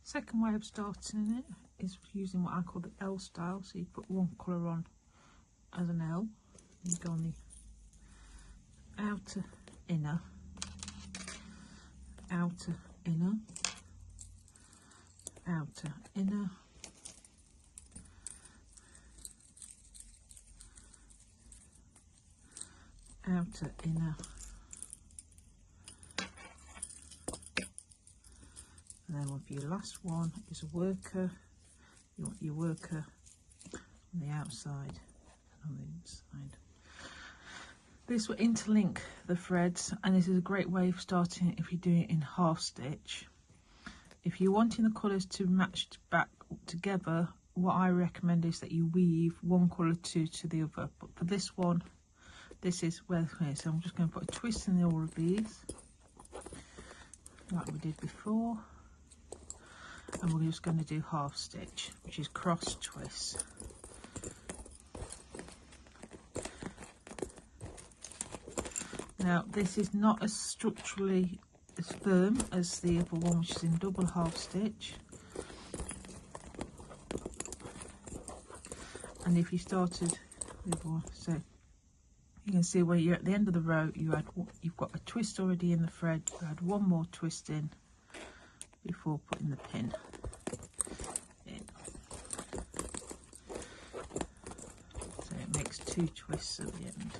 Second way of starting it is using what I call the L style. So you put one colour on as an L, you go on the outer, inner, outer, inner, outer, inner, outer, inner, and then with your last one is a worker. You want your worker on the outside and on the inside. This will interlink the threads, and this is a great way of starting if you're doing it in half stitch. If you're wanting the colours to match back together, what I recommend is that you weave one colour to the other. But for this one, this is where, so I'm just going to put a twist in all of these, like we did before. And we're just going to do half stitch, which is cross twist. Now this is not as structurally as firm as the other one, which is in double half stitch. And if you started with one, so you can see where you're at the end of the row, you've got a twist already in the thread. You had one more twist in before putting the pin in. So it makes two twists at the end.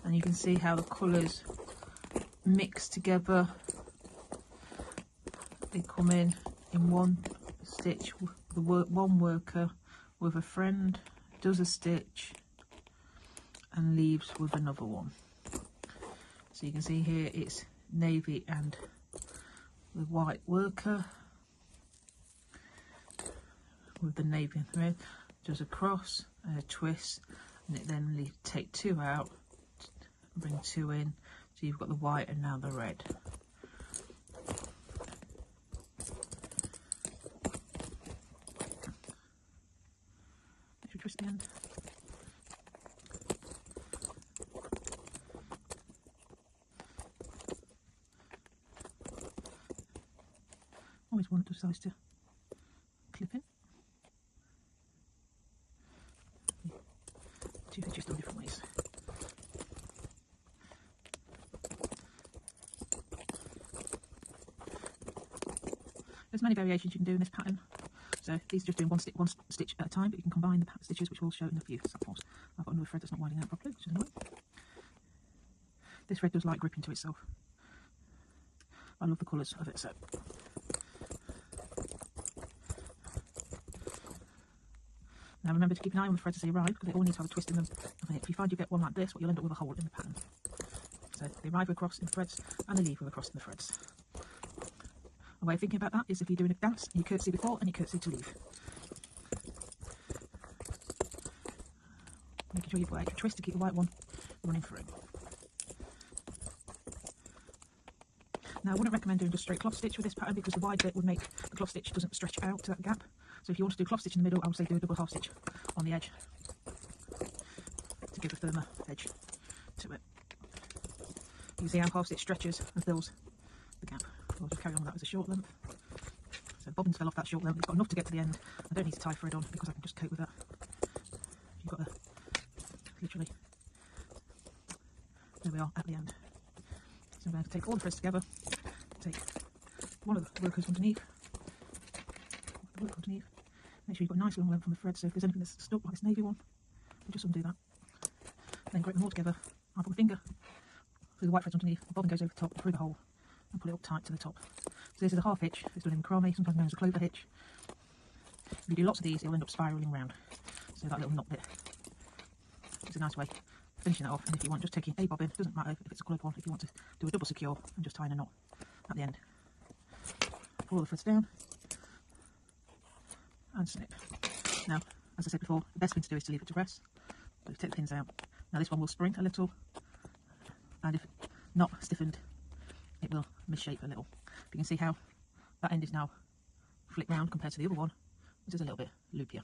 And you can see how the colours mix together. They come in one stitch, one worker with a friend, does a stitch and leaves with another one. So you can see here it's navy and the white worker with the navy thread, does a cross and a twist, and it then take two out, bring two in, so you've got the white and now the red. Twist the end. Always one that decides to clip in. Two stitches done different ways. There's many variations you can do in this pattern. So these are just doing one stitch at a time, but you can combine the stitches, which we'll show in a few samples. I've got another thread that's not winding out properly, which is annoying. This thread does like gripping to itself. I love the colours of it, so. Now remember to keep an eye on the threads as they arrive, because they all need to have a twist in them. And if you find you get one like this, what you'll end up with a hole in the pattern. So they arrive across in the threads, and they leave with across in the threads. A way of thinking about that is if you're doing a dance, you curtsy before and you curtsy to leave. Making sure you've got a twist to keep the white one running through. Now I wouldn't recommend doing just straight cloth stitch with this pattern, because the wide bit would make the cloth stitch doesn't stretch out to that gap. So if you want to do cloth stitch in the middle, I would say do a double half stitch on the edge to give a firmer edge to it. You can see how half stitch stretches and fills the gap. I'll just carry on with that as a short length. So bobbins fell off that short length. It's got enough to get to the end. I don't need to tie thread on because I can just cope with that. You've got literally, there we are at the end. So I'm going to take all the threads together, take one of the workers underneath, make sure you've got a nice long length on the thread, so if there's anything that's stuck like this navy one, we'll just undo that. Then grip them all together. I'll put my finger through the white threads underneath, the bobbin goes over the top through the hole, and pull it up tight to the top. So this is a half hitch. It's done in macrame, sometimes known as a clover hitch. If you do lots of these, it'll end up spiralling round. So that little knot bit is a nice way of finishing that off. And if you want, just taking a bobbin, doesn't matter if it's a coloured one, if you want to do a double secure and just tying a knot at the end. Pull all the threads down and snip. Now, as I said before, the best thing to do is to leave it to rest. So take the pins out. Now this one will spring a little, and if not stiffened, it will misshape a little. You can see how that end is now flicked round compared to the other one, which is a little bit loopier.